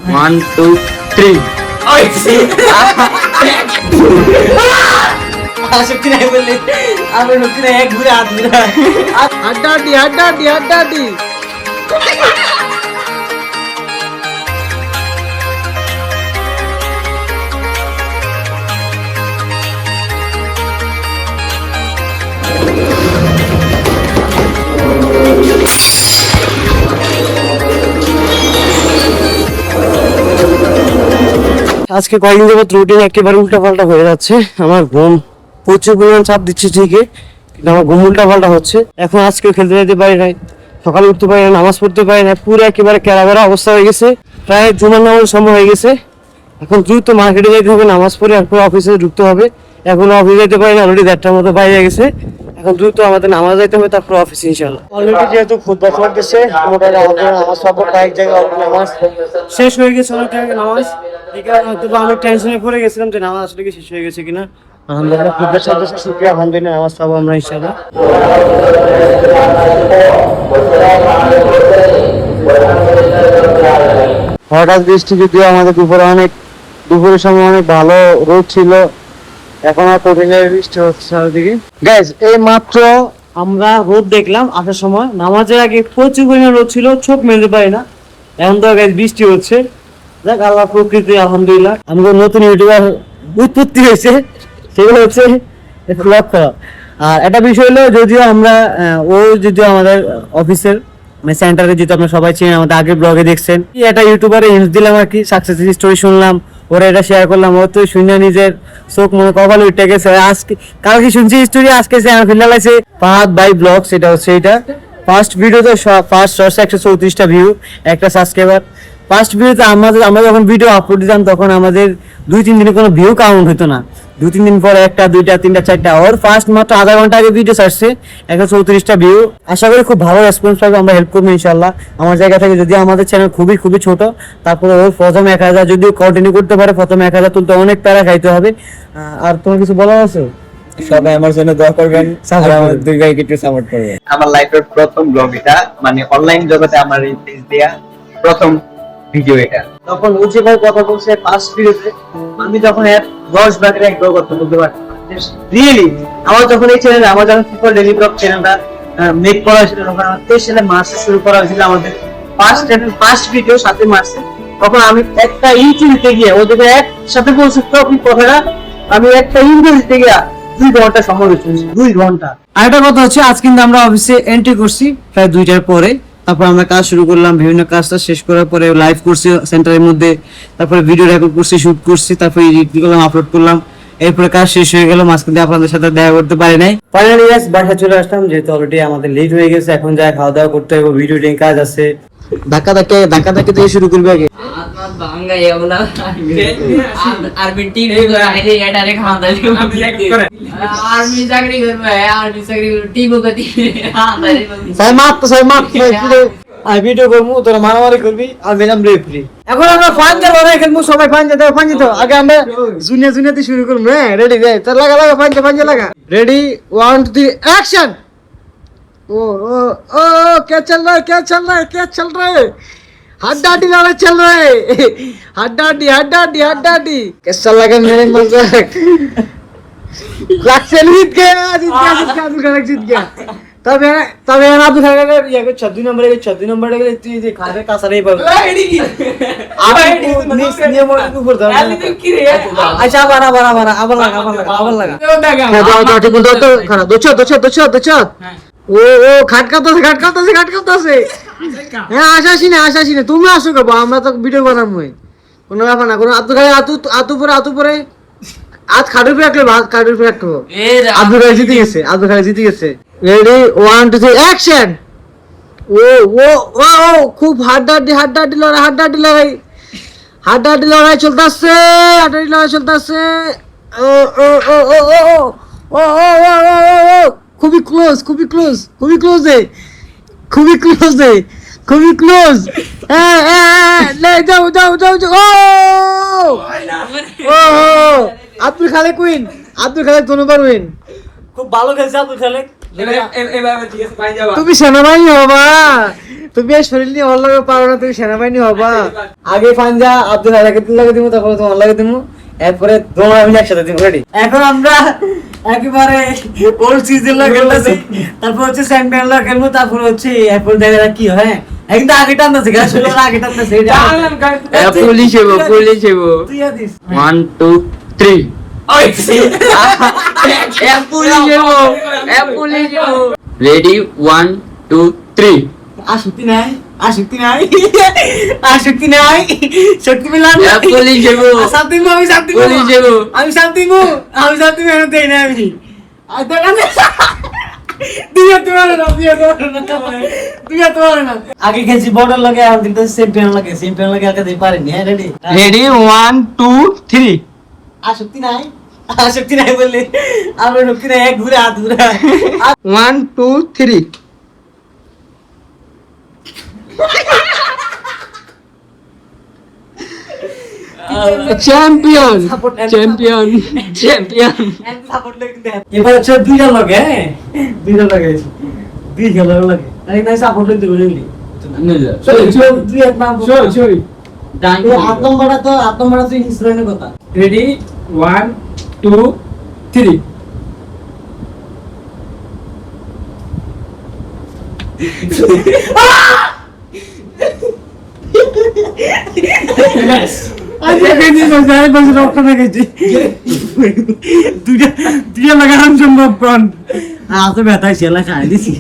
1 2 3 শক্তি নাই বললে আমার শক্তি নাই, এক ঘুরে হাত ঘুরে হাড্ডাহাড্ডি হাড্ডাহাড্ডি হাড্ডাহাড্ডি। আজকে কয়েকদিন যাবত রুটিন একেবারে উল্টাপাল্টা হয়ে যাচ্ছে। আমার ঘুম প্রচুর পরিমাণ চাপ দিচ্ছে ঠিকই, কিন্তু আমার ঘুম উল্টাপাল্টা হচ্ছে। এখন আজকেও খেলতে যেতে পারি নাই, সকালে উঠতে পারি না, নামাজ পড়তে পারি না, পুরো একেবারে কেরাবেরা অবস্থা হয়ে গেছে। প্রায় জুমার নামাজের সময় হয়ে গেছে। এখন দ্রুত মার্কেটে যেতে হবে, নামাজ পড়ে এরপর অফিসে ঢুকতে হবে। এখন অফিসে যেতে পারি না, অলরেডি 1:30টার মতো বাইরে গেছে। এখন দ্রুত আমাদের নামাজ যাইতে হবে, তারপর অফিসে ইনশাআল্লাহ। অলরেডি যেহেতু খুতবা চলতেছে, মোটামুটি আমাদের নামাজ সব কয়েক জায়গায় নামাজ শেষ হয়ে গেছে, অনেক জায়গায় নামাজ। এই কারণে হয়তো আমি টেনশনে পড়ে গেছিলাম যে নামাজ আসলে কি শেষ হয়ে গেছে কিনা। আলহামদুলিল্লাহ খুতবা চলতেছে, শুকরিয়া, আলহামদুলিল্লাহ নামাজ পাবো আমরা ইনশাআল্লাহ। হঠাৎ বৃষ্টি, যদিও আমাদের দুপুরের সময় অনেক ভালো রোদ ছিল, এখন আর কঠিন বৃষ্টি হচ্ছে চারিদিকে। গাইস, এই মাত্র আমরা রোদ দেখলাম আসার সময়, নামাজের আগে প্রচুর পরিমাণ রোদ ছিল, চোখ মেলতে পারি না। এখন তো গাইস বৃষ্টি হচ্ছে। দেখ আল্লাহ প্রকৃতি, আলহামদুলিল্লাহ। আমাদের নতুন ইউটিউবার উৎপত্তি হয়েছে, সেগুলো হচ্ছে ব্লগ করা। আর একটা বিষয় হলো, যদিও আমরা যদিও আমাদের অফিসের সেন্টারে, যেহেতু আপনারা সবাই চেনেন, আমাদের আগের ব্লগে দেখছেন, একটা ইউটিউবারে ইউজ দিলাম আর কি, সাকসেস স্টোরি শুনলাম, ওরা এটা শেয়ার করলাম, ও তো শুনে নিজের চোখ মনে কপাল উঠে গেছে। আজকে কালকে শুনছি স্টোরি, আজকে চ্যানেল ফিল্ডাল আছে ফাহাদ ভাই ব্লগ, সেটা হচ্ছে এটা ফার্স্ট ভিডিওতে ফার্স্ট 134টা ভিউ, একটা সাবস্ক্রাইবার। ফার্স্ট ভিডিওতে আমরা যখন ভিডিও আপলোড দিতাম, তখন আমাদের 2-3 দিনে কোনো ভিউ কাউন্ট হতো না। 2-3 দিন পরে 1টা 2টা 3টা 4টা, ওর ফার্স্ট মাত্র আধা ঘন্টা আগে ভিডিও ছাড়ছে, 134টা ভিউ। আশা করি খুব ভালো রেসপন্স পাবে, আমরা হেল্প করবো ইনশাল্লাহ আমার জায়গা থেকে। যদি আমাদের চ্যানেল খুবই ছোট, তারপরে ওর প্রথম 1000 যদি কন্টিনিউ করতে পারে, প্রথমে 1000 তুলতে অনেক প্যারা খাইতে হবে। আর তোমার কিছু বলার আছে? সবাই আমার জন্য দোয়া করবেন, আর আমার দুই ভাইকে একটু সাপোর্ট করবেন। আমার লাইফের প্রথম ব্লগ এটা, মানে অনলাইন জগতে আমার এই পেজ দেয়া প্রথম ভিডিও এটা। তখন উঠে ভাই কথা বলছে ফার্স্ট ভিডিওতে, আমি তখন 10 ভাগের এক ব্লগ করতে বলতে পারি রিয়েলি। আমার যখন এই চ্যানেল, আমার যখন পিপল ডেইলি ব্লগ চ্যানেলটা মেক করা হয়েছিল, তখন আমার 23 সালে মার্চে শুরু করা হয়েছিল আমাদের ফার্স্ট ভিডিও 7 মার্চে। তখন আমি একটা ইন্টারভিউ দিতে গিয়ে ওদের একসাথে বলছি তো আপনি কথাটা, আমি একটা ইন্টারভিউ দিতে গিয়ে 2 ঘন্টা সময় হয়েছে, 2 ঘন্টা। আরেকটা কথা হচ্ছে, আজ কিন্তু আমরা অফিসে এন্ট্রি করছি প্রায় 2টার পরে। তারপর আমরা কাজ শুরু করলাম, বিভিন্ন কাজটা শেষ করার পরে লাইভ করছি সেন্টারের মধ্যে, তারপরে ভিডিও রেকর্ড করছি, শুট করছি, তারপরে এডিট করলাম, আপলোড করলাম। এরপরে কাজ শেষ হয়ে গেল, মাঝখানে আপনাদের সাথে দেখা করতে পারি নাই। ফাইনালি গাইস বাসা চলে আসলাম, যেহেতু অলরেডি আমাদের লেট হয়ে গেছে। এখন যা খাওয়া দাওয়া করতে হবে, ভিডিও এডিটিং কাজ আছে। ধাক্কা দিয়ে শুরু করবে আগে। ভিডিও করবো, তোরা মারামারি করবি, আর মেলাম রেফারি। এখন আমরা পাঞ্জা লড়াই খেলবো, সবাই পাঞ্জা দাও, পাঞ্জা দাও। আগে আমরা জুনিয়াতে শুরু করবো। হ্যাঁ রেডি ভাই, তোর লাগা পাঞ্জা লাগা। Ready 1 2 3 action. ओ ओ ओ क्या चल रहा है हड्डाडी लड़ाई चल रहा है हड्डाडी कैसा लगा मेरे मजाक लक्ष्य जीत गया जीत गया तब यार आप दिखा गए ये 26 नंबर है 26 नंबर है ये खाने का सर नहीं पाओगे आप नियम के ऊपर था अच्छा बरा अब लगा तो ठीक बोल दो खाना दो चार ও খাট কাঁপতাছে। হ্যাঁ আসাসি না তুমি আসো গো, আমরা তো ভিডিও বানাবো, কোনো ব্যাপার না। কোনো আতু পরে আজ খাটের উপরে রাখলে ভাত খাটের উপরে রাখবো। আব্দুল খালি জিতে গেছে। Ready 1 2 3 action. ও খুব হাড্ডাহাড্ডি লড়াই চলতেছে ও খুবই ক্লোজ যাও আব্দুল খালেক উইন, ধন্যবাদ উইন। খুব ভালো খেলছে আব্দুল খালেক, তুমি সেনাবাহিনী হবা, তুমি আর শরীর নিয়ে ওর লাগে পারো না, তুমি সেনাবাহিনী হবা। আগে পাঞ্জা আব্দুল হালাকে লাগে দিব, তারপরে তোমার লাগে দিব, এরপরে তোমার আমি একসাথে দিব। রেডি? এখন আমরা একেবারে ওল্ড সিজন লাগে খেলতেছি, তারপর হচ্ছে চ্যাম্পিয়ন লাগে খেলবো, তারপর হচ্ছে এরপর দেখা যাক কি হয়। একদম আগে টানতেছে, গাছ শুরু আগে টানতেছে। পুলিশ হইব, পুলিশ হইব। তুই আদিস 1 2 3 রেডি 1 2 3 আসক্তি নাই, আসক্তি নাই, আসক্তি নাই, শক্তি মিলান পুলিশ হইব, শান্তি মু, আমি শান্তি মু, পুলিশ হইব। আমি শান্তি মু, আমি শান্তি মু, আমি দেই না আমি। আর দেখা না দিয়া তোমার না, দিয়া তোমার না, দিয়া তোমার না। আগে খেলছি বর্ডার লাগে, এখন কিন্তু চ্যাম্পিয়ন লাগে, চ্যাম্পিয়ন লাগে আগে দিতে পারিনি। হ্যাঁ রেডি? রেডি 1 2 3 আসক্তি নাই, আসক্তি নাই বললে আমরা রক্ষী নাই, এক ঘুরে হাত ঘুরে 1 2 3 চ্যাম্পিয়ন চ্যাম্পিয়ন চ্যাম্পিয়ন। এবার হচ্ছে দুইটা লাগে, হ্যাঁ দুইটা লাগে, দুই খেলার লাগে। আরে নাই সাপোর্ট দিতে বলিনি। দুই এক নাম আতম্বড়া তো, আতম্বড়া তো ইনসিডেন্টের কথা। রেডি 1 2 3 আচ্ছা কেজি সজায় বসে রক্ত দেখেছি, দুইটা দুইটা লাগানো সম্ভব কোন? তো ব্যথা ছেলে খাই দিছি।